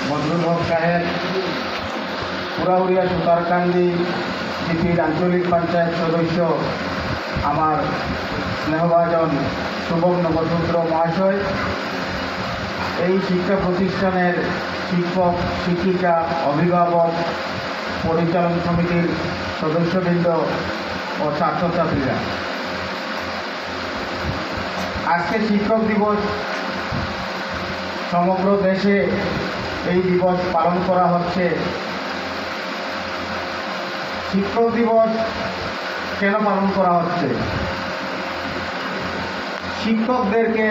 বদরুল হক সাহেব, পুরাউড়িয়া সুতারকান্দি জিপির আঞ্চলিক পঞ্চায়েত সদস্য আমার স্নেহভাজন শুভম নবসূত্র মহাশয়, এই শিক্ষা প্রতিষ্ঠানের শিক্ষক, শিক্ষিকা, অভিভাবক, পরিচালন সমিতির সদস্যবৃন্দ ও ছাত্রছাত্রীরা, আজকে শিক্ষক দিবস। সমগ্র দেশে এই দিবস পালন করা হচ্ছে। শিক্ষক দিবস কেন পালন করা হচ্ছে? শিক্ষকদেরকে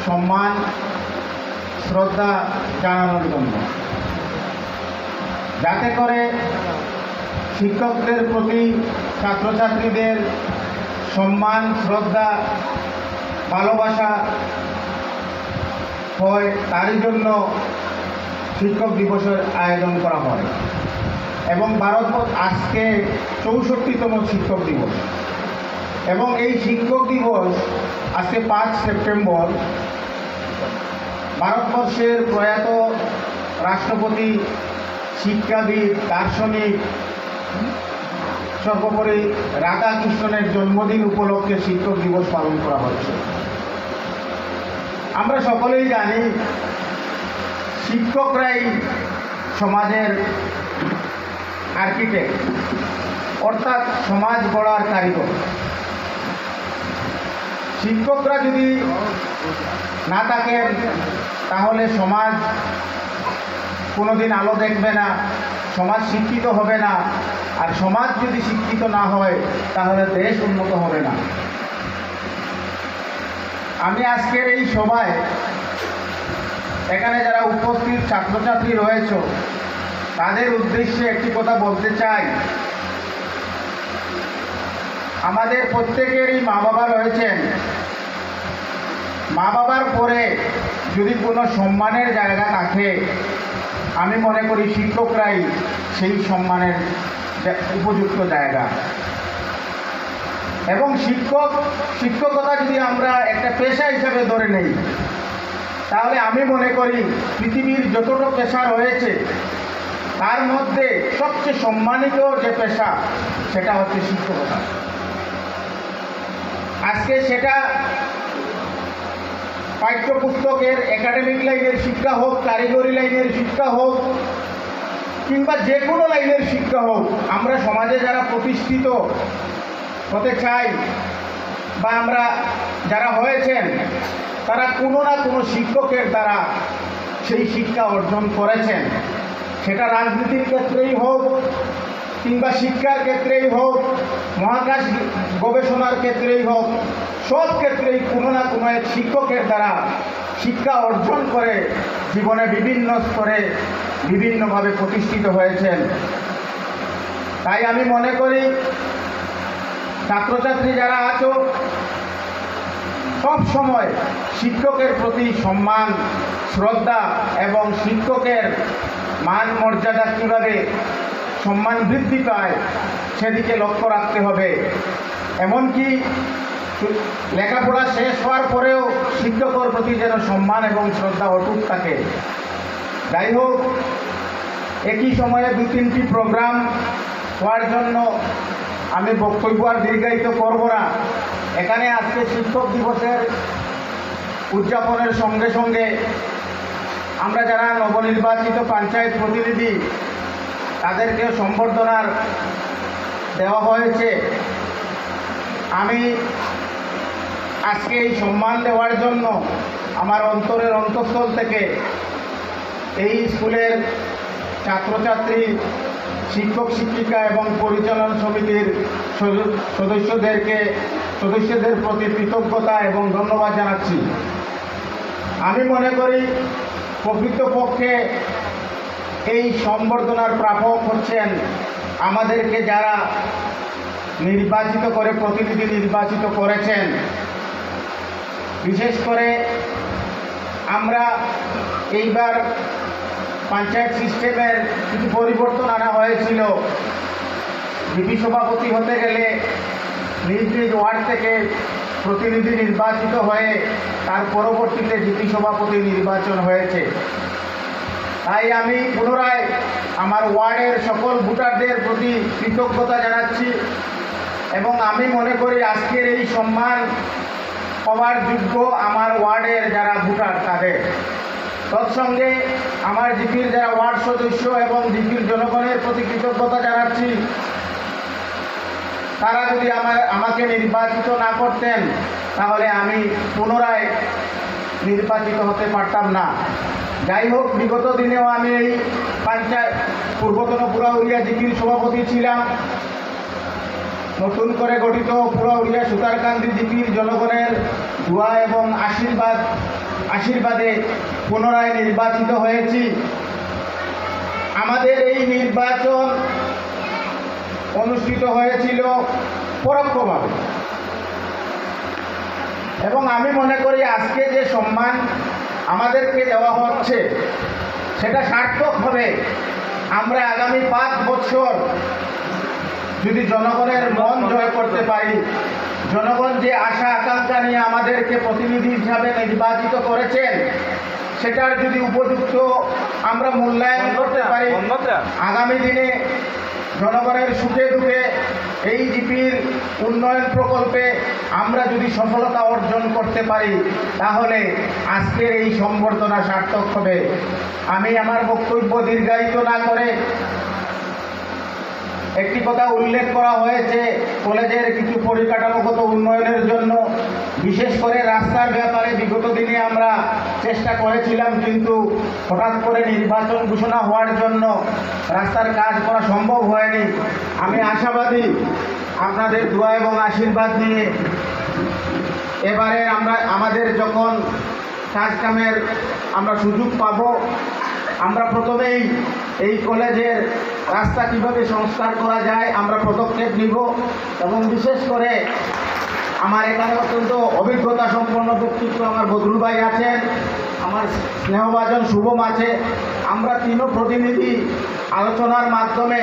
সম্মান, শ্রদ্ধা জানানোর জন্য, যাতে করে শিক্ষকদের প্রতি ছাত্রছাত্রীদের সম্মান, শ্রদ্ধা, ভালোবাসা হয়, তারই জন্য শিক্ষক দিবসের আয়োজন করা হয়। এবং ভারতবর্ষ আজকে 64তম শিক্ষক দিবস, এবং এই শিক্ষক দিবস আজকে 5 সেপ্টেম্বর ভারতবর্ষের প্রয়াত রাষ্ট্রপতি, শিক্ষাবিদ, দার্শনিক, সর্বোপরি রাধাকৃষ্ণনের জন্মদিন উপলক্ষে শিক্ষক দিবস পালন করা হচ্ছে। আমরা সকলেই জানি শিক্ষকরাই সমাজের আর্কিটেক্ট, অর্থাৎ সমাজ গড়ার কারিগর। শিক্ষকরা যদি না থাকেন তাহলে সমাজ কোনোদিন আলো দেখবে না, সমাজ শিক্ষিত হবে না, আর সমাজ যদি শিক্ষিত না হয় তাহলে দেশ উন্নত হবে না। আমি আজকের এই সভায় এখানে যারা উপস্থিত ছাত্রছাত্রী রয়েছে তাদের উদ্দেশ্যে একটি কথা বলতে চাই। আমাদের প্রত্যেকেরই মা বাবা রয়েছেন। মা বাবার পরে যদি কোনো সম্মানের জায়গা থাকে, আমি মনে করি শিক্ষকরাই সেই সম্মানের উপযুক্ত জায়গা। এবং শিক্ষকতা যদি আমরা একটা পেশা হিসাবে ধরে নেই, তাহলে আমি মনে করি পৃথিবীর যতটা পেশা রয়েছে তার মধ্যে সবচেয়ে সম্মানিত যে পেশা সেটা হচ্ছে শিক্ষকতা। আজকে সেটা পাঠ্যপুস্তকের একাডেমিক লাইনের শিক্ষা হোক, কারিগরি লাইনের শিক্ষা হোক, কিংবা যে কোনো লাইনের শিক্ষা হোক, আমরা সমাজে যারা প্রতিষ্ঠিত হতে চাই বা আমরা যারা হয়েছেন তারা কোনো না কোনো শিক্ষকের দ্বারা সেই শিক্ষা অর্জন করেছেন। সেটা রাজনীতির ক্ষেত্রেই হোক, কিংবা শিক্ষার ক্ষেত্রেই হোক, মহাকাশ গবেষণার ক্ষেত্রেই হোক, সব ক্ষেত্রেই কোনো না কোনো এক শিক্ষকের দ্বারা শিক্ষা অর্জন করে জীবনে বিভিন্ন স্তরে বিভিন্নভাবে প্রতিষ্ঠিত হয়েছেন। তাই আমি মনে করি ছাত্রছাত্রী যারা আছো সব সময় শিক্ষকের প্রতি সম্মান, শ্রদ্ধা এবং শিক্ষকের মান মর্যাদা কীভাবে সম্মান বৃদ্ধি পায় সেদিকে লক্ষ্য রাখতে হবে। এমনকি লেখাপড়া শেষ হওয়ার পরেও শিক্ষকের প্রতি যেন সম্মান এবং শ্রদ্ধা অটুট থাকে। যাই হোক, একই সময়ে 2-3টি প্রোগ্রাম হওয়ার জন্য আমি বক্তব্য আর দীর্ঘায়িত করব না। এখানে আজকে শিক্ষক দিবসের উদযাপনের সঙ্গে সঙ্গে আমরা যারা নবনির্বাচিত পঞ্চায়েত প্রতিনিধি তাদেরকে সম্বর্ধনার দেওয়া হয়েছে। আমি আজকে এই সম্মান দেওয়ার জন্য আমার অন্তরের অন্তঃস্থল থেকে এই স্কুলের ছাত্রছাত্রী, শিক্ষক, শিক্ষিকা এবং পরিচালন সমিতির সদস্যদের প্রতি কৃতজ্ঞতা এবং ধন্যবাদ জানাচ্ছি। আমি মনে করি প্রকৃতপক্ষে এই সম্বর্ধনার প্রাপক হচ্ছেন আমাদেরকে যারা নির্বাচিত করে, প্রতিনিধি নির্বাচিত করেছেন। বিশেষ করে আমরা এইবার পঞ্চায়েত সিস্টেমের কিছু পরিবর্তন আনা হয়েছিল। জিপি সভাপতি হতে গেলে নিজ নিজ ওয়ার্ড থেকে প্রতিনিধি নির্বাচিত হয়ে তার পরবর্তীতে জিপি সভাপতি নির্বাচন হয়েছে। তাই আমি পুনরায় আমার ওয়ার্ডের সকল ভোটারদের প্রতি কৃতজ্ঞতা জানাচ্ছি এবং আমি মনে করি আজকের এই সম্মান পাওয়ার যোগ্য আমার ওয়ার্ডের যারা ভোটার তাদের। তৎসঙ্গে আমার জিপির যারা ওয়ার্ড সদস্য এবং জিপির জনগণের প্রতি কৃতজ্ঞতা জানাচ্ছি। তারা যদি আমাকে নির্বাচিত না করতেন তাহলে আমি পুনরায় নির্বাচিত হতে পারতাম না। যাই হোক, বিগত দিনেও আমি এই পূর্বতন পুরাউড়িয়া জিপির সভাপতি ছিলাম। নতুন করে গঠিত পুরাউড়িয়া সুতারকান্দি জিপির জনগণের দোয়া এবং আশীর্বাদে পুনরায় নির্বাচিত হয়েছি। আমাদের এই নির্বাচন অনুষ্ঠিত হয়েছিল পরোক্ষভাবে এবং আমি মনে করি আজকে যে সম্মান আমাদেরকে দেওয়া হচ্ছে সেটা সার্থক হবে আমরা আগামী 5 বছর যদি জনগণের মন জয় করতে পারি। জনগণ যে আশা আকাঙ্ক্ষা নিয়ে আমাদেরকে প্রতিনিধি হিসাবে নির্বাচিত করেছেন সেটার যদি উপযুক্ত আমরা মূল্যায়ন করতে পারি, আগামী দিনে জনগণের সুখে দুঃখে এই জিপির উন্নয়ন প্রকল্পে আমরা যদি সফলতা অর্জন করতে পারি তাহলে আজকের এই সম্বর্ধনা সার্থক হবে। আমি আমার বক্তব্য দীর্ঘায়িত না করে একটি কথা উল্লেখ করা হয়েছে, কলেজের কিছু পরিকাঠামোগত উন্নয়নের জন্য বিশেষ করে রাস্তার ব্যাপারে বিগত দিনে আমরা চেষ্টা করেছিলাম, কিন্তু হঠাৎ করে নির্বাচন ঘোষণা হওয়ার জন্য রাস্তার কাজ করা সম্ভব হয়নি। আমি আশাবাদী আপনাদের দোয়া এবং আশীর্বাদ নিয়ে এবারে আমাদের যখন কাজকামের আমরা সুযোগ পাব, আমরা প্রথমেই এই কলেজের রাস্তা কিভাবে সংস্কার করা যায় আমরা পদক্ষেপ নিব এবং বিশেষ করে আমার এখানে অত্যন্ত অভিজ্ঞতা সম্পন্ন ব্যক্তিত্ব আমার বদরুল ভাই আছেন, আমার স্নেহভাজন শুভম আছে। আমরা তিনও প্রতিনিধি আলোচনার মাধ্যমে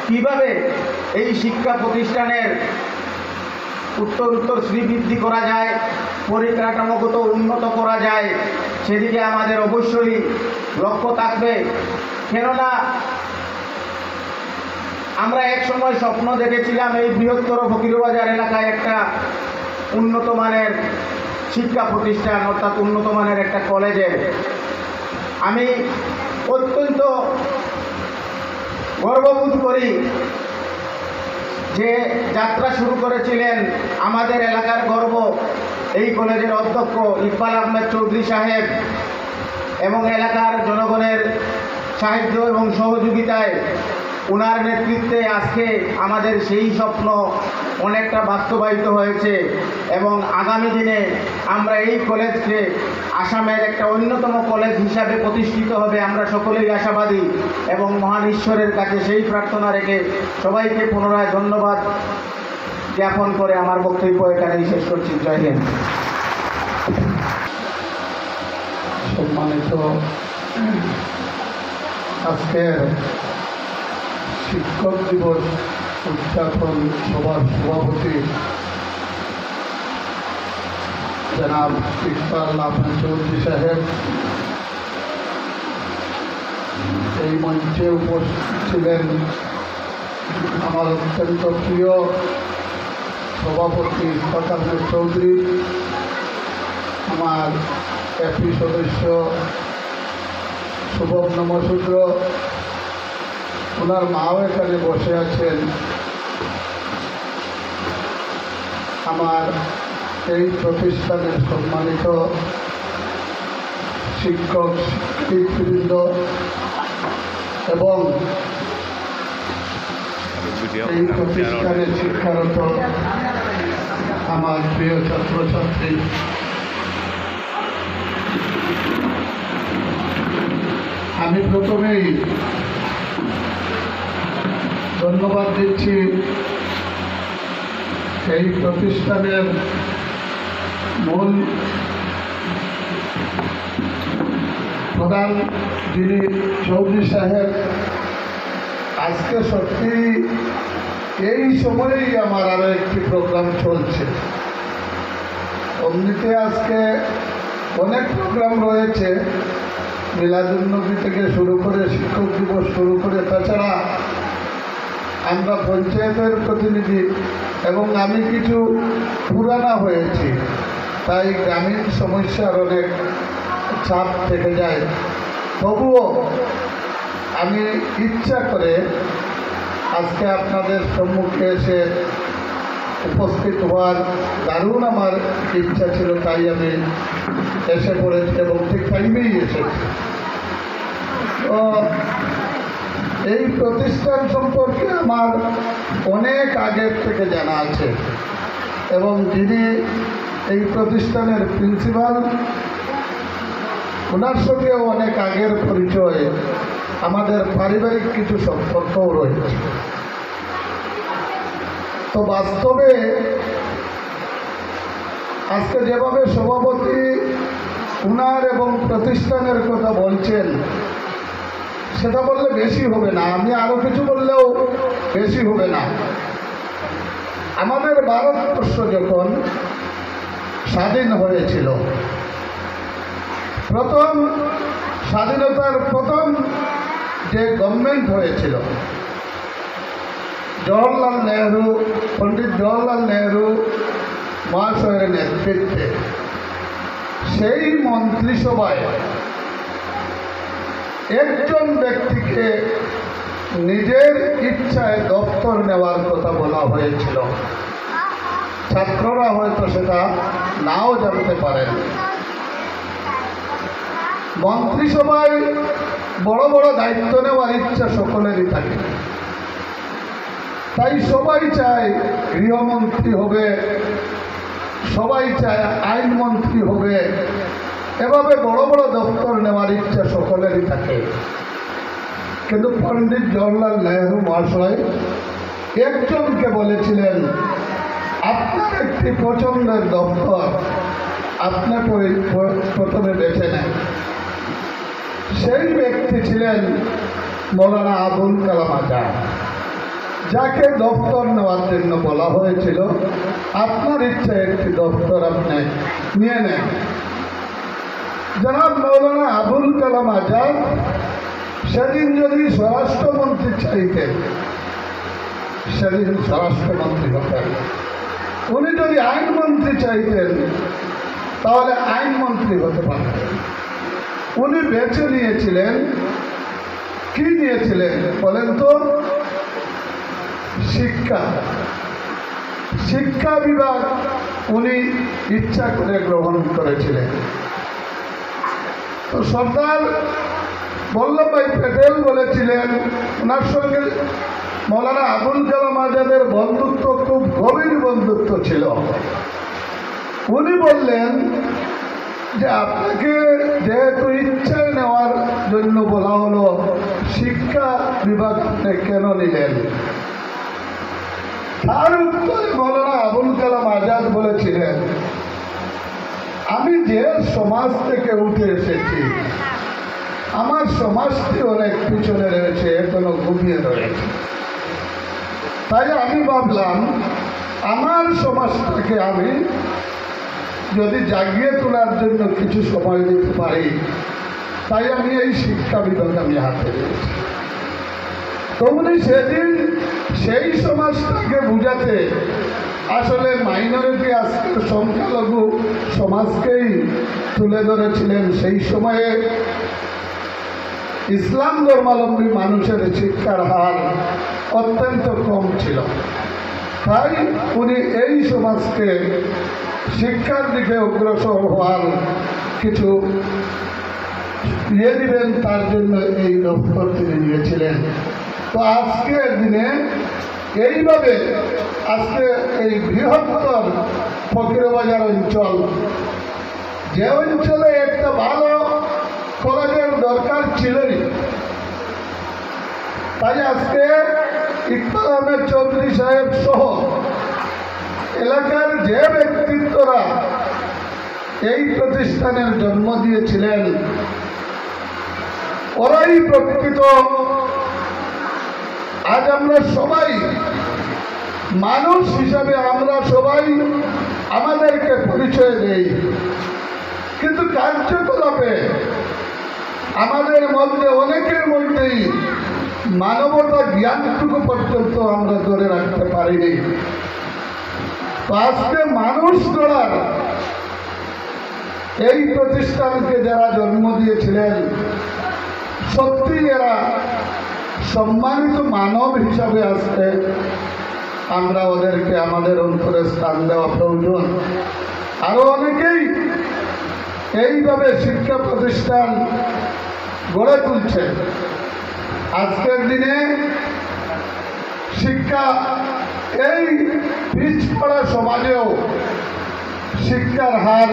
কিভাবে এই শিক্ষা প্রতিষ্ঠানের উত্তর শ্রীবৃদ্ধি করা যায়, পরিকাঠামোগত উন্নত করা যায় সেদিকে আমাদের অবশ্যই লক্ষ্য থাকবে। কেননা আমরা এক সময় স্বপ্ন দেখেছিলাম এই বৃহত্তর ফকিরবাজার এলাকায় একটা উন্নত মানের শিক্ষা প্রতিষ্ঠান অর্থাৎ উন্নত মানের একটা কলেজের। আমি অত্যন্ত গর্ববোধ করি যে যাত্রা শুরু করেছিলেন আমাদের এলাকার গর্ব এই কলেজের অধ্যক্ষ ইকবাল আহমেদ চৌধুরী সাহেব এবং এলাকার জনগণের সাহায্য এবং সহযোগিতায় ওনার নেতৃত্বে আজকে আমাদের সেই স্বপ্ন অনেকটা বাস্তবায়িত হয়েছে এবং আগামী দিনে আমরা এই কলেজকে আসামের একটা অন্যতম কলেজ হিসাবে প্রতিষ্ঠিত হবে আমরা সকলেই আশাবাদী এবং মহান ঈশ্বরের কাছে সেই প্রার্থনা রেখে সবাইকে পুনরায় ধন্যবাদ জ্ঞাপন করে আমার বক্তব্য এখানেই শেষ করছি। জয় হিন্দ। সম্মানিত আজকের শিক্ষক দিবস উদযাপন সভার সভাপতি জনাব ইকবাল আহমেদ চৌধুরী সাহেব, এই মঞ্চে উপস্থিত ছিলেন আমার অত্যন্ত প্রিয় সভাপতি ইকবাল আহমেদ চৌধুরী, আমার এপি সদস্য শুভম নমশূদ্র, ওনার মাও এখানে বসে আছেন, আমার এই প্রতিষ্ঠানের সম্মানিত শিক্ষক শিক্ষিকবৃন্দ এবং এই প্রতিষ্ঠানের শিক্ষারত আমার প্রিয় ছাত্রছাত্রী, আমি প্রথমেই ধন্যবাদ দিচ্ছি এই প্রতিষ্ঠানের মূল প্রধান যিনি চৌধুরী সাহেব। আজকে সত্যি এই সময়েই আমার আরও একটি প্রোগ্রাম চলছে, এমনিতে আজকে অনেক প্রোগ্রাম রয়েছে মিলাদুন্নবী থেকে শুরু করে শিক্ষক দিবস শুরু করে, তাছাড়া আমরা পঞ্চায়েতের প্রতিনিধি এবং আমি কিছু পুরানা হয়েছি, তাই গ্রামীণ সমস্যার অনেক চাপ থেকে যায়। তবুও আমি ইচ্ছা করে আজকে আপনাদের সম্মুখে এসে উপস্থিত হওয়ার দারুণ আমার ইচ্ছা ছিল, তাই আমি এসে পড়েছি এবং ঠিক টাইমেই এসেছি। তো এই প্রতিষ্ঠান সম্পর্কে আমার অনেক আগের থেকে জানা আছে এবং যিনি এই প্রতিষ্ঠানের প্রিন্সিপাল, ওনার সঙ্গেও অনেক আগের পরিচয়, আমাদের পারিবারিক কিছু সম্পর্কও রয়েছে। তো বাস্তবে আজকে যেভাবে সভাপতি উনার এবং প্রতিষ্ঠানের কথা বলছেন, সেটা বললে বেশি হবে না, আমি আরও কিছু বললেও বেশি হবে না। আমাদের ভারতবর্ষ যখন স্বাধীন হয়েছিল, প্রথম স্বাধীনতার প্রথম যে গভর্নমেন্ট হয়েছিল, জওহরলাল নেহরু, পণ্ডিত জওহরলাল নেহরু মহাশয়ের নেতৃত্বে সেই মন্ত্রিসভায় একজন ব্যক্তিকে নিজের ইচ্ছায় দপ্তর নেওয়ার কথা বলা হয়েছিল। ছাত্ররা হয়তো সেটা নাও জানতে পারেন। মন্ত্রিসভায় বড় বড় দায়িত্ব নেওয়ার ইচ্ছা সকলেরই থাকে, তাই সবাই চায় গৃহমন্ত্রী হবে, সবাই চায় আইনমন্ত্রী হবে, এভাবে বড় বড় দপ্তর নেওয়ার ইচ্ছা সকলেরই থাকে। কিন্তু পণ্ডিত জওহরলাল নেহরু মহাশয় একজনকে বলেছিলেন, আপনার একটি পছন্দের দপ্তর আপনি প্রথমে বেছে নেন। সেই ব্যক্তি ছিলেন মৌলানা আবুল কালাম আজাদ, যাকে দপ্তর নেওয়ার জন্য বলা হয়েছিল, আপনার ইচ্ছা একটি দপ্তর আপনি নিয়ে নেন। জনাব মৌলানা আবুল কালাম আজাদ সেদিন যদি স্বরাষ্ট্রমন্ত্রী চাইতেন, সেদিন স্বরাষ্ট্রমন্ত্রী হতেন। উনি যদি আইনমন্ত্রী চাইতেন, তাহলে আইনমন্ত্রী হতে পারতেন। উনি বেছে নিয়েছিলেন, কি নিয়েছিলেন বলেন তো? শিক্ষা। শিক্ষা বিভাগ উনি ইচ্ছা করে গ্রহণ করেছিলেন। তো সর্দার বল্লভভাই প্যাটেল বলেছিলেন, ওনার সঙ্গে মৌলানা আবুল কালাম আজাদের বন্ধুত্ব খুব গভীর বন্ধুত্ব ছিল। উনি বললেন যে আপনাকে যেহেতু ইচ্ছায় নেওয়ার জন্য বলা হলো, শিক্ষা বিভাগ কেন নিলেন? তার উত্তরে মৌলানা আবুল কালাম আজাদ বলেছিলেন, আমি যে সমাজ থেকে উঠে এসেছি, আমার সমাজটি অনেক পিছনে রয়েছে, এখনো ঘুমিয়ে রয়েছে। তাই আমি ভাবলাম আমার সমাজটাকে আমি যদি জাগিয়ে তোলার জন্য কিছু সময় দিতে পারি, তাই আমি এই শিক্ষা বিভাগ আমি হাতে নিয়েছি। তো উনি সেদিন সেই সমাজটাকে বুঝাতে আসলে মাইনরিটি, আজকের সংখ্যালঘু সমাজকেই তুলে ধরেছিলেন। সেই সময়ে ইসলাম ধর্মাবলম্বী মানুষের শিক্ষার হার অত্যন্ত কম ছিল। তাই উনি এই সমাজকে শিক্ষার দিকে অগ্রসর হওয়ার কিছু দিবেন, তার জন্য এই দপ্তর তিনি নিয়েছিলেন। তো আজকের দিনে এইভাবে আজকে এই বৃহত্তর ফকিরবাজার অঞ্চল, যে অঞ্চলে একটা ভালো কলেজের দরকার ছিলই, তাই আজকে ইকবাল আহমেদ চৌধুরী সাহেব সহ এলাকার যে ব্যক্তিত্বরা এই প্রতিষ্ঠানের জন্ম দিয়েছিলেন, ওরাই প্রকৃত আজ আমরা সবাই মানুষ হিসাবে আমরা সবাই আমাদেরকে পরিচয় দেই, কিন্তু কার্যকলাপে আমাদের মধ্যে অনেকের মধ্যেই মানবতা জ্ঞানটুকু পর্যন্ত আমরা ধরে রাখতে পারিনি। তো আজকে মানুষ গড়ার এই প্রতিষ্ঠানকে যারা জন্ম দিয়েছিলেন, সত্যি এরা সম্মানিত মানব হিসাবে আজকে আমরা ওদেরকে আমাদের অন্তরে স্থান দেওয়া প্রয়োজন। আরো অনেকেই এইভাবে শিক্ষা প্রতিষ্ঠান গড়ে তুলছে। আজকের দিনে শিক্ষা এই পিছপড়া সমাজেও শিক্ষার হার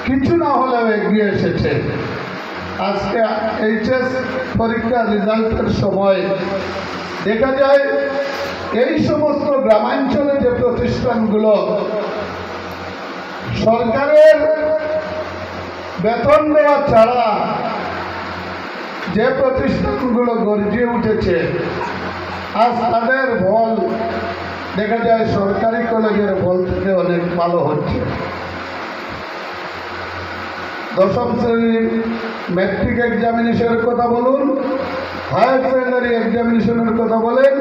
কিছু না হলেও এগিয়ে এসেছে। আজকে এইচএস পরীক্ষার রেজাল্টের সময় দেখা যায় এই সমস্ত গ্রামাঞ্চলে যে প্রতিষ্ঠানগুলো সরকারের বেতন দেওয়া ছাড়া যে প্রতিষ্ঠানগুলো গর্জে উঠেছে, আজ তাদের ফল দেখা যায় সরকারি কলেজের ফল থেকে অনেক ভালো হচ্ছে। দশম শ্রেণীর ম্যাট্রিক এক্সামিনেশনের কথা বলুন, হায়ার সেকেন্ডারি এক্সামিনেশনের কথা বলেন,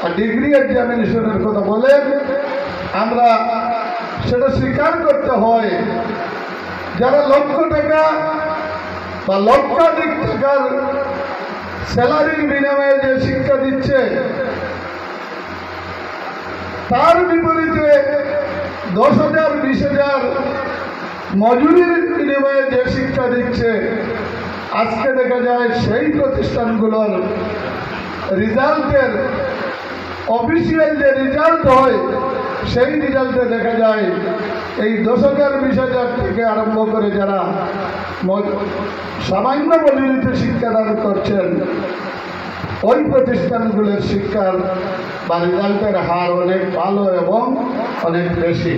আর ডিগ্রি এক্সামিনেশনের কথা বলেন, আমরা সেটা স্বীকার করতে হয় যারা লক্ষ টাকা বা লক্ষাধিক টাকার স্যালারির বিনিময়ে যে শিক্ষা দিচ্ছে, তার বিপরীতে 10,000 20,000 মজুরির বিনিময়ে যে শিক্ষা দিচ্ছে, আজকে দেখা যায় সেই প্রতিষ্ঠানগুলোর রেজাল্টের অফিসিয়াল যে রেজাল্ট হয়, সেই রেজাল্টে দেখা যায় এই 10,000 20,000 থেকে আরম্ভ করে যারা সামান্য মজুরিতে শিক্ষাদান করছেন, ওই প্রতিষ্ঠানগুলোর শিক্ষার বা রেজাল্টের হার অনেক ভালো এবং অনেক বেশি।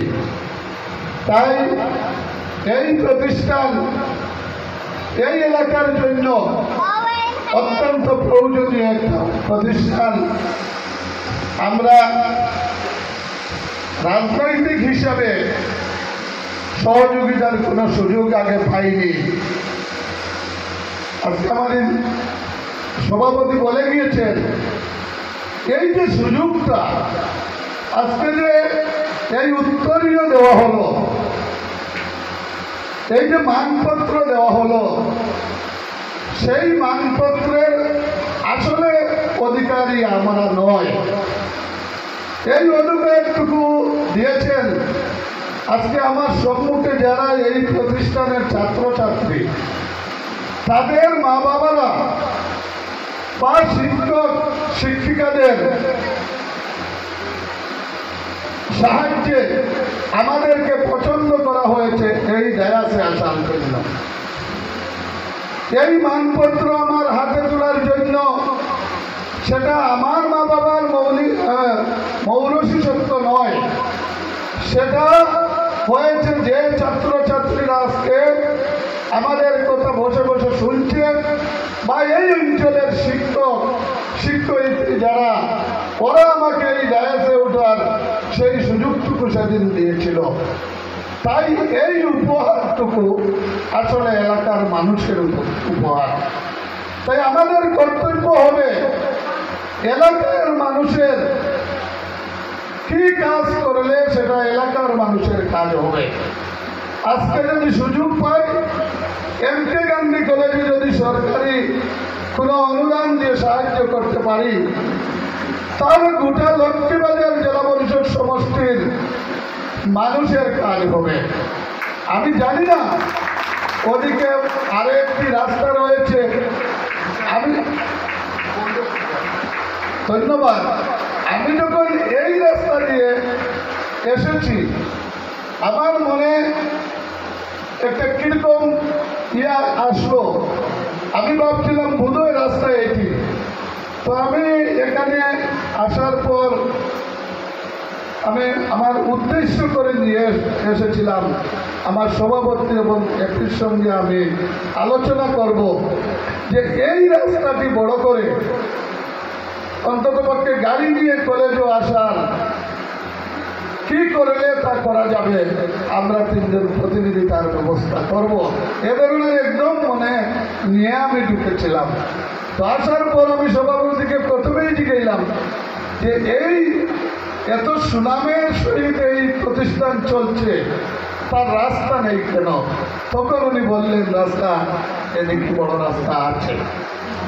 তাই এই প্রতিষ্ঠান এই এলাকার জন্য অত্যন্ত প্রয়োজনীয় একটা প্রতিষ্ঠান। আমরা রাজনৈতিক হিসাবে সহযোগিতার কোনো সুযোগ আগে পাইনি। আজকে আমাদের সভাপতি বলে গিয়েছেন, এই যে সুযোগটা আজকে যে এই উত্তরীয় দেওয়া হলো, এই যে মানপত্র দেওয়া হলো, সেই মানপত্রের আসলে অধিকারী আমরা নয়। এই অধিকারটুকু দিয়েছেন আজকে আমার সম্মুখে যারা এই প্রতিষ্ঠানের ছাত্রছাত্রী, তাদের মা বাবারা বা শিক্ষক শিক্ষিকাদের সাহায্যে আমাদেরকে পছন্দ করা হয়েছে এই ডায়াসে আসার জন্য। এই মানপত্র আমার হাতে তোলার জন্য সেটা আমার মা বাবার মৌরসী সত্য নয়, সেটা হয়েছে যে ছাত্রছাত্রীরা আজকে আমাদের কথা বসে বসে শুনছেন, বা এই অঞ্চলের শিক্ষয়িত্রী যারা, ওরা আমাকে এই ডায়াসে ওঠার সেই সুযোগটুকু সেদিন দিয়েছিল। তাই এই উপহারটুকু আসলে এলাকার মানুষের উপহার। তাই আমাদের কর্তব্য হবে এলাকার মানুষের কি কাজ করলে সেটা এলাকার মানুষের কাজ হবে। আজকে যদি সুযোগ পাই, এমকে গান্ধী কলেজে যদি সরকারি কোনো অনুদান দিয়ে সাহায্য করতে পারি, তাহলে গোটা লক্ষ্মীবাজার জেলা পরিষদ সমষ্টির মানুষের কাজ হবে। আমি জানি না ওদিকে আরো একটি রাস্তা রয়েছে, আমি ধন্যবাদ। আমি যখন এই রাস্তা দিয়ে এসেছি, আমার মনে একটা কিরকম আসলো, আমি ভাবছিলাম বোধহয় রাস্তা এটি। তো আমি এখানে আসার পর আমি আমার উদ্দেশ্য করে নিয়ে এসেছিলাম, আমার সভাপতি এবং একটির সঙ্গে আমি আলোচনা করব যে এই রাস্তাটি বড় করে অন্ততপক্ষে গাড়ি নিয়ে কলেজে আসার কি করলে তা করা যাবে, আমরা তিনজন প্রতিনিধি তার ব্যবস্থা করব। এ ধরনের একদম মনে নিয়ে আমি ঢুকেছিলাম। তো আসার পর আমি সভাপতিকে প্রথমেই জিজ্ঞাসলাম যে এই এত সুনামের সহিত এই প্রতিষ্ঠান চলছে, তার রাস্তা নেই কেন? তখন উনি বললেন রাস্তা এদিকে বড় রাস্তা আছে।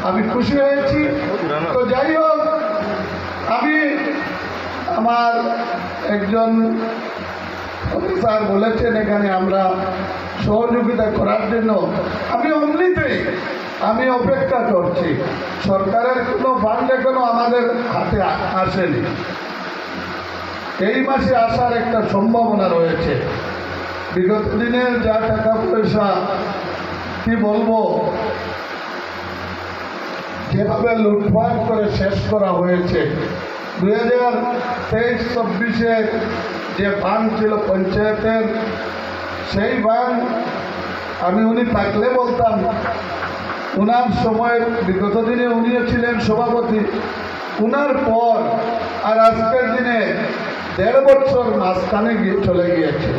আমি খুশি হয়েছি। তো যাই হোক, আমি আমার একজন অফিসার বলেছেন এখানে আমরা সহযোগিতা করার জন্য, আমি অমনিতেই আমি অপেক্ষা করছি। সরকারের কোনো ফান্ড এখনো আমাদের হাতে আসেনি, এই মাসে আসার একটা সম্ভাবনা রয়েছে। বিগত দিনের যা টাকা পয়সা কি বলবো, যেভাবে লুটপাট করে শেষ করা হয়েছে, 2023-24 যে ফান্ড ছিল পঞ্চায়েতের, সেই ফান্ড আমি উনি থাকলে বলতাম, উনার সময় বিগত দিনে উনিও ছিলেন সভাপতি, উনার পর আর আজকের দিনে 1.5 বছর মাঝখানে চলে গিয়েছে।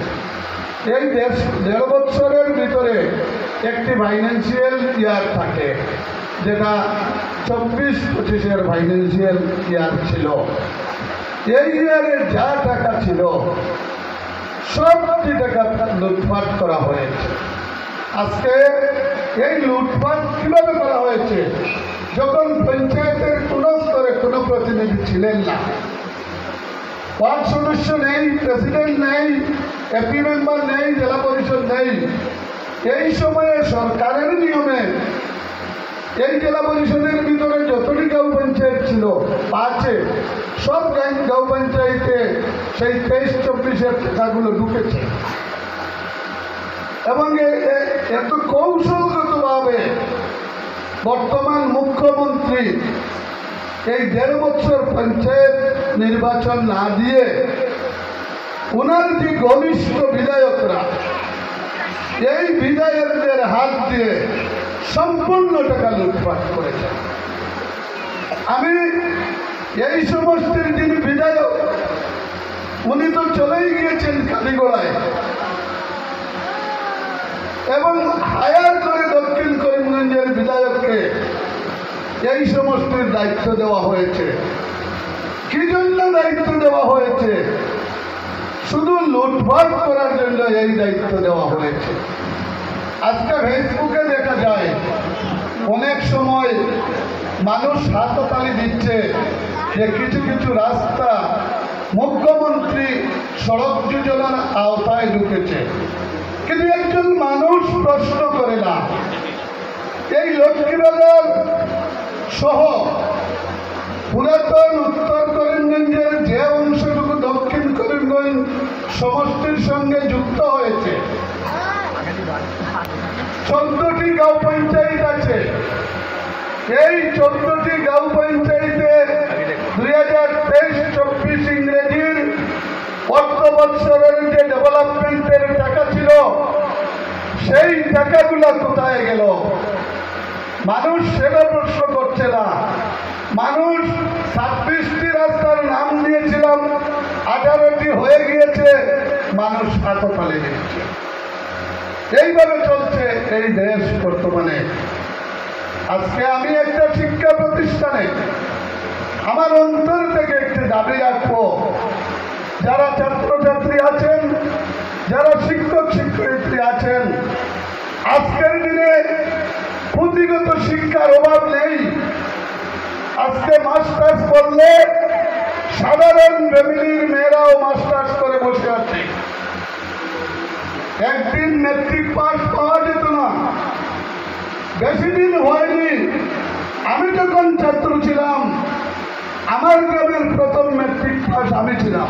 এই 1.5 বছরের ভিতরে একটি ফাইন্যান্সিয়াল ইয়ার থাকে, যেটা 24-25 ফাইন্যান্সিয়াল ইয়ার ছিল। এই ইয়ারে যা টাকা ছিল সবটি টাকা লুটপাট করা হয়েছে। আজকে এই লুটপাট কিভাবে করা হয়েছে? যখন পঞ্চায়েতের কোনো স্তরে কোনো প্রতিনিধি ছিলেন না, ওয়ার্ড সদস্য নেই, প্রেসিডেন্ট নেই, এপি মেম্বার নেই, জেলা পরিষদ নেই, এই সময়ে সরকারের নিয়মে এই জেলা পরিষদের ভিতরে যতটি গাঁও পঞ্চায়েত ছিল আছে, সব গাঁও পঞ্চায়েতে সেই 23-24 টাকাগুলো ঢুকেছে। এবং এত কৌশলগতভাবে বর্তমান মুখ্যমন্ত্রী এই 1.5 বছর পঞ্চায়েত নির্বাচন না দিয়ে ওনার যে ঘনিষ্ঠ বিধায়করা, এই বিধায়কদের হাত দিয়ে সম্পূর্ণ টাকা লুটপাট করেছে। আমি এই সমষ্টির যিনি বিধায়ক, উনি তো চলেই গিয়েছেন কালীগড়ায়, এবং হায়ার করে দক্ষিণ করিমগঞ্জের বিধায়ককে এই সমষ্টির দায়িত্ব দেওয়া হয়েছে। কি জন্য দায়িত্ব দেওয়া হয়েছে? শুধু লুটপাট করার জন্য এই দায়িত্ব দেওয়া হয়েছে। আজকে ফেসবুকে দেখা যায় অনেক সময় মানুষ হাততালি দিচ্ছে যে কিছু কিছু রাস্তা মুখ্যমন্ত্রী সড়ক যোজনার আওতায় ঢুকেছে, কিন্তু একজন মানুষ প্রশ্ন করে না, এই লক্ষ্মীবাজার সহ পুরাতন উত্তর করিমগঞ্জের যে অংশটুকু দক্ষিণ করিমগঞ্জ সমষ্টির সঙ্গে যুক্ত হয়েছে, 14টি গাঁও পঞ্চায়েত আছে। এই 14টি গাঁও পঞ্চায়েতে 2023-24 ইংরেজির অর্থ বৎসরের যে ডেভেলপমেন্টের টাকা ছিল, সেই টাকাগুলো কোথায় গেল? মানুষ সেটা প্রশ্ন করছে না। মানুষ 26টি রাস্তার নাম দিয়েছিলাম, 18টি হয়ে গিয়েছে, মানুষ হাততালি দিচ্ছে। এইভাবে চলছে এই দেশ বর্তমানে। আজকে আমি একটা শিক্ষা প্রতিষ্ঠানে আমার অন্তর থেকে একটি দাবি রাখবো, যারা ছাত্রছাত্রী আছেন, যারা শিক্ষক শিক্ষয়িত্রী আছেন, আজকের দিনে পুঁথিগত শিক্ষার অভাব নেই। আজকে মাস্টার্স করলে সাধারণ ফ্যামিলির মেয়েরাও মাস্টার্স করে বসে আছে। একদিন মেট্রিক পাস পাওয়া যেত না, বেশি দিন হয়নি, আমি যখন ছাত্র ছিলাম আমার গ্রামের প্রথম মেট্রিক পাস আমি ছিলাম।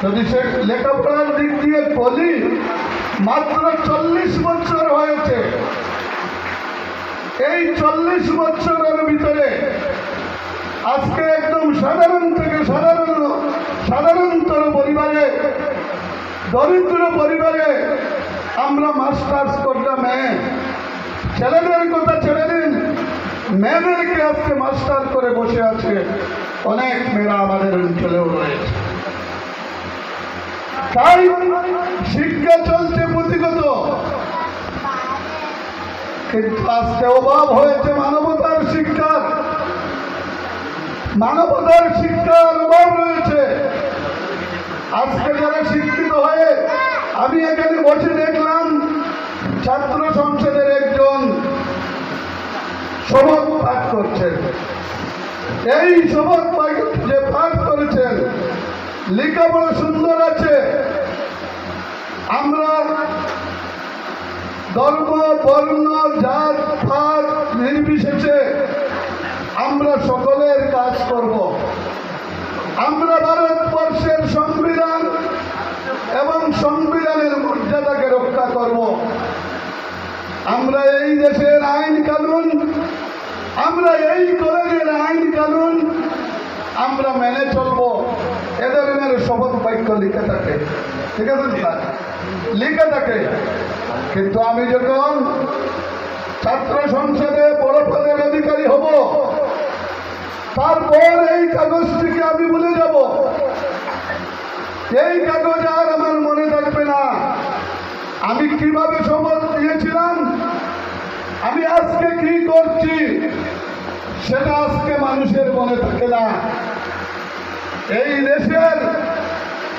যদি সে লেখাপড়ার দিক দিয়ে বলি, মাত্র 40 বছর হয়েছে। এই 40 বছরের ভিতরে আজকে একদম সাধারণ থেকে সাধারণতর পরিবারে, দরিদ্র পরিবারে আমরা মাস্টার্স করলাম। ছেলেদের কথা ছেড়ে দিন, মেয়েদেরকে আজকে মাস্টার করে বসে আছে। অনেক মেয়েরা আমাদের অঞ্চলেও রয়েছে। তাই শিক্ষা চলছে পুঁথিগত, কিন্তু আজকে অভাব হয়েছে মানবতার শিক্ষার। মানবতার শিক্ষার অভাব রয়েছে। আজকে যারা শিক্ষিত হয়ে, আমি এখানে বসে দেখলাম ছাত্র সংসদের একজন শপথ পাঠ করছেন। এই শপথ যে পাঠ করেছেন, লেখাপড়া সুন্দর আছে। আমরা ধর্ম, বর্ণ, জাত, পাত নির্বিশেষে আমরা সকলের কাজ করব। আমরা ভারতবর্ষের সংবিধান এবং সংবিধানের মর্যাদাকে রক্ষা করব। আমরা এই দেশের আইন কানুন, আমরা এই কলেজের আইন কানুন আমরা মেনে চলব। এ ধরনের শপথ বাক্য লিখে থাকে, ঠিক আছে স্যার, লিখে থাকে। কিন্তু আমি যখন ছাত্র সংসদে বড় পদের অধিকারী হব, তারপর এই কাগজটিকে আমি ভুলে যাব। এই কাগজ আর আমার মনে থাকবে না আমি কিভাবে শপথ দিয়েছিলাম, আমি আজকে কি করছি, সেটা আজকে মানুষের মনে থাকে না। এই দেশের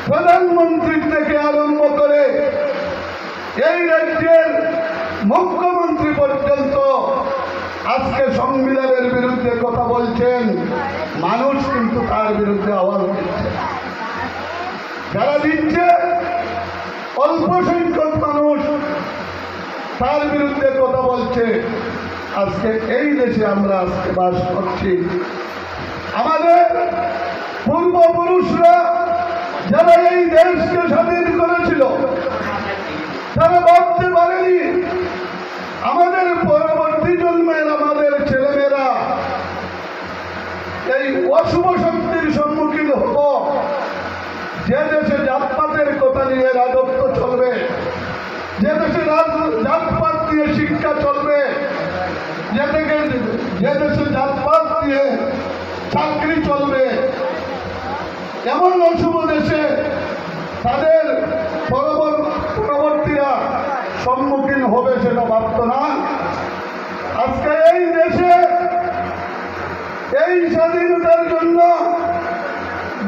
প্রধানমন্ত্রী থেকে আরম্ভ করে এই রাজ্যের মুখ্যমন্ত্রী পর্যন্ত আজকে সংবিধানের বিরুদ্ধে কথা বলছেন। মানুষ কিন্তু তার বিরুদ্ধে আওয়াজ দিচ্ছে। যারা দিচ্ছে অল্প সংখ্যক মানুষ তার বিরুদ্ধে কথা বলছে। আজকে এই দেশে আমরা আজকে বাস করছি। আমাদের পূর্বপুরুষরা যারা এই দেশকে স্বাধীন করেছিল, তারা ভাবতে পারেনি আমাদের পরবর্তী জন্মের আমাদের ছেলেমেয়েরা এই অশুভ শক্তির সম্মুখীন হব। যে দেশে জাতপাতের কথা নিয়ে রাজত্ব চলবে, যে দেশে জাতপাত নিয়ে শিক্ষা চলবে, যে দেশে জাতপাত নিয়ে চাকরি চলবে, এমন অশুভ দেশে তাদের পরবর্তীরা সম্মুখীন হবে সেটা ভাবত না। আজকে এই দেশে এই স্বাধীনতার জন্য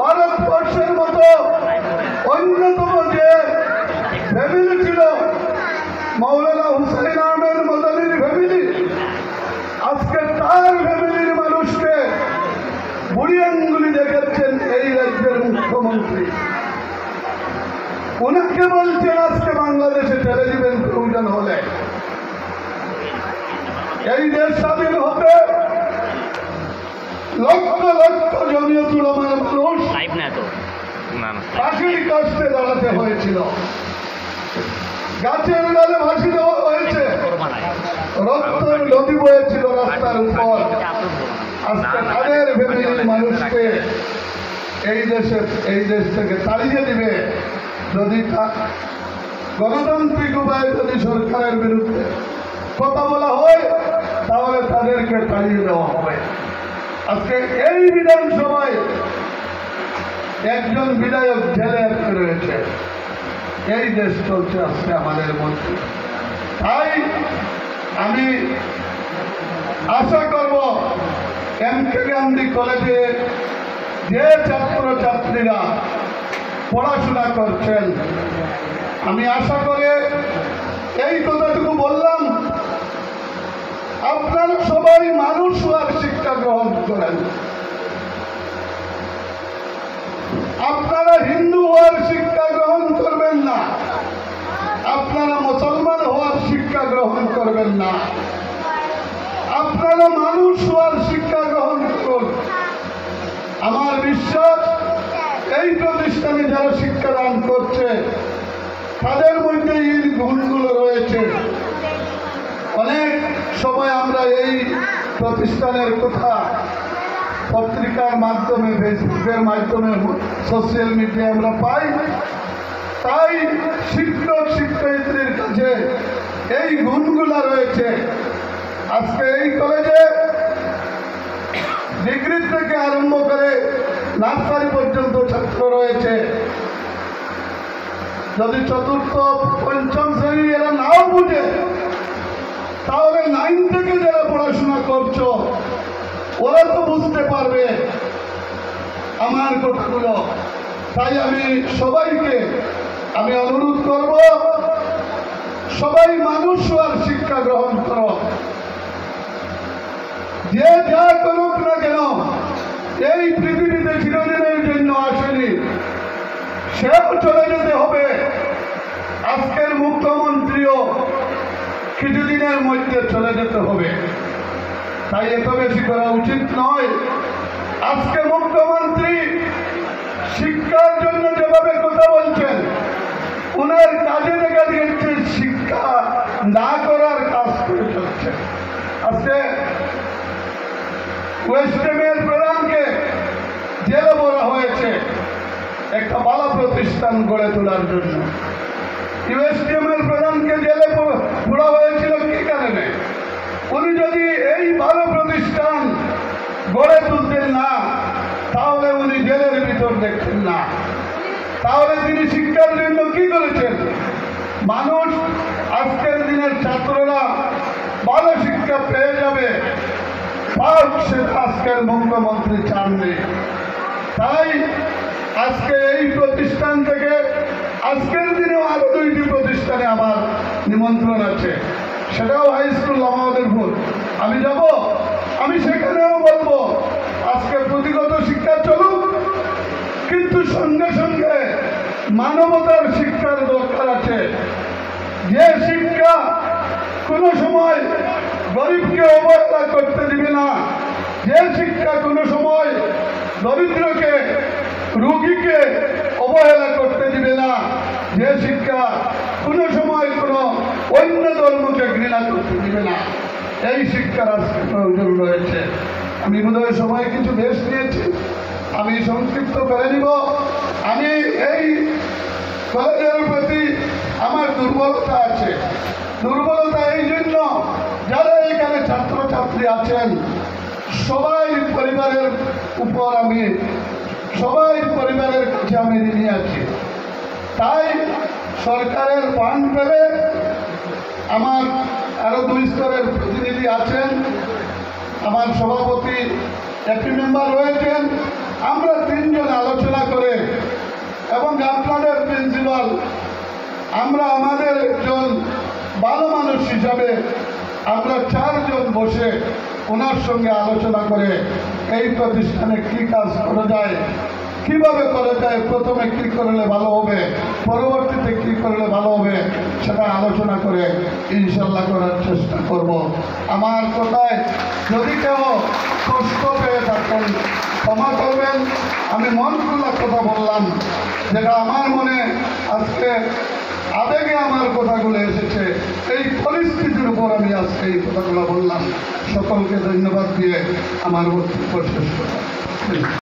ভারতবর্ষের মতো অন্যতম যে ফ্যামিলি ছিল, মৌলানা হুসাইন আহমেদ মদনীর ফ্যামিলি, আজকে তার ফ্যামিলির মানুষকে বুড়ি আঙ্গুলি দেখাচ্ছেন এই রাজ্যের মুখ্যমন্ত্রী। ওনাকে বলছেন আজকে বাংলাদেশে ছেড়ে দিবেন প্রয়োজন হলে। এই দেশ স্বাধীন হতে লক্ষ লক্ষ জমিয়তুল উলামার মানুষ ফাঁসির কাস্টে দাঁড়াতে হয়েছিল, গাছের ডালে ফাঁসি দেওয়া হয়েছে, রক্তের নদী বয়েছিল রাস্তার উপর। আজকে তাদের ফ্যামিলির মানুষকে এই দেশ থেকে তাড়িয়ে দিবে। যদি গণতান্ত্রিক উপায়ে যদি সরকারের বিরুদ্ধে কথা বলা হয়, তাহলে তাদেরকে তাড়িয়ে দেওয়া হবে। আজকে এই বিধানসভায় একজন বিধায়ক জেলে রয়েছে। এই দেশ চলছে আজকে আমাদের মধ্যে। তাই আমি আশা করব এম.কে. গান্ধী কলেজে যে ছাত্রছাত্রীরা পড়াশোনা করছেন, আমি আশা করে এই কথাটুকু বললাম, আপনারা সবাই মানুষ হওয়ার শিক্ষা গ্রহণ করেন। আপনারা হিন্দু হওয়ার শিক্ষা গ্রহণ করবেন না, আপনারা মুসলমান হওয়ার শিক্ষা গ্রহণ করবেন না, আপনারা মানুষ হওয়ার শিক্ষা গ্রহণ করুন। আমার বিশ্বাস এই প্রতিষ্ঠানে যারা শিক্ষাদান করছে তাদের মধ্যে এই গুণগুলো রয়েছে। অনেক সময় আমরা এই প্রতিষ্ঠানের কথা পত্রিকার মাধ্যমে, ফেসবুকের মাধ্যমে, সোশ্যাল মিডিয়ায় আমরা পাই। তাই শিক্ষক শিক্ষয়িত্রীর কাছে এই গুণগুলো রয়েছে। আজকে এই কলেজে ডিগ্রি থেকে আরম্ভ করে নার্সারি পর্যন্ত ছাত্র রয়েছে। যদি চতুর্থ পঞ্চম শ্রেণী এরা নাও বুঝে, তাহলে 9 থেকে যারা পড়াশোনা করছো ওরা তো বুঝতে পারবে আমার কথাগুলো। তাই আমি সবাইকে অনুরোধ করব, সবাই মানুষ হওয়ার শিক্ষা গ্রহণ করো। যে যা করুক না কেন, এই পৃথিবীতে চিরদিনের জন্য আসেনি, সেও চলে যেতে হবে। আজকের মুখ্যমন্ত্রীও কিছুদিনের মধ্যে চলে যেতে হবে, তাই এত বেশি করা উচিত নয়। আজকে মুখ্যমন্ত্রী শিক্ষার জন্য যেভাবে কথা বলছেন, ওনার কাজে দেখা যাচ্ছে শিক্ষা না করার কাজ করে চলছে। আজকে ওয়েস্টেমের প্রধানকে জেলে ভরা হয়েছে একটা ভালো প্রতিষ্ঠান গড়ে তোলার জন্য। ওয়েস্টেমের প্রধানকে জেলে ভরা হয়েছিল কি কারণে? উনি যদি এই ভালো প্রতিষ্ঠান গড়ে তুলতেন না, তাহলে উনি জেলের ভিতর দেখতেন না। তাহলে তিনি শিক্ষার জন্য কি করেছেন? মানুষ আজকের দিনের ছাত্ররা ভালো শিক্ষা পেয়ে যাবে, সেটা আজকের মুখ্যমন্ত্রী চাননি। তাই আজকে এই প্রতিষ্ঠান থেকে আজকের দিনেও আরো 2টি প্রতিষ্ঠানে আমার নিমন্ত্রণ আছে, সেটাও হাই স্কুল আমাদেরপুর। আমি যাব, আমি সেখানেও বলবো আজকে পুঁথিগত শিক্ষা চলুক, কিন্তু সঙ্গে সঙ্গে মানবতার শিক্ষার দরকার আছে। যে শিক্ষা কোনো সময় গরিবকে অবহেলা করতে দিবে না, যে শিক্ষা কোনো সময় দরিদ্রকে, রোগীকে অবহেলা করতে দিবে না, যে শিক্ষা কোনো সময় কোনো অন্য ধর্মকে ঘৃণা করতে দিবে না, এই শিক্ষার আজকে প্রয়োজন রয়েছে। আমি বোধহয় সময় কিছু বেশ নিয়েছি, আমি সংক্ষিপ্ত করে নিব। আমি এই কলেজের প্রতি আমার দুর্বলতা আছে। দুর্বলতা এই জন্য, যারা এখানে ছাত্রছাত্রী আছেন সবাই পরিবারের কাছে আমি ঋণী আছি। তাই সরকারের ফান্ড পেলে আমার আরো 2 স্তরের প্রতিনিধি আছেন, আমার সভাপতি, একটি মেম্বার রয়েছেন, আমরা 3 জন আলোচনা করে এবং আপনাদের প্রিন্সিপাল, আমরা আমাদের একজন ভালো মানুষ হিসাবে আমরা 4 জন বসে ওনার সঙ্গে আলোচনা করে এই প্রতিষ্ঠানে কি কাজ করা যায়, কিভাবে করা যায়, প্রথমে কি করলে ভালো হবে, পরবর্তীতে কি করলে ভালো হবে, সেটা আলোচনা করে ইনশাল্লাহ করার চেষ্টা করব। আমার কথায় যদি কেউ কষ্ট পেয়ে থাকেন ক্ষমা করবেন। আমি মন খোলা কথা বললাম, যেটা আমার মনে আজকে আবেগে আমার কথাগুলো এসেছে, এই পরিস্থিতির উপর আমি আজকে এই কথাগুলো বললাম। সকলকে ধন্যবাদ দিয়ে আমার বক্তব্য শেষ করলাম।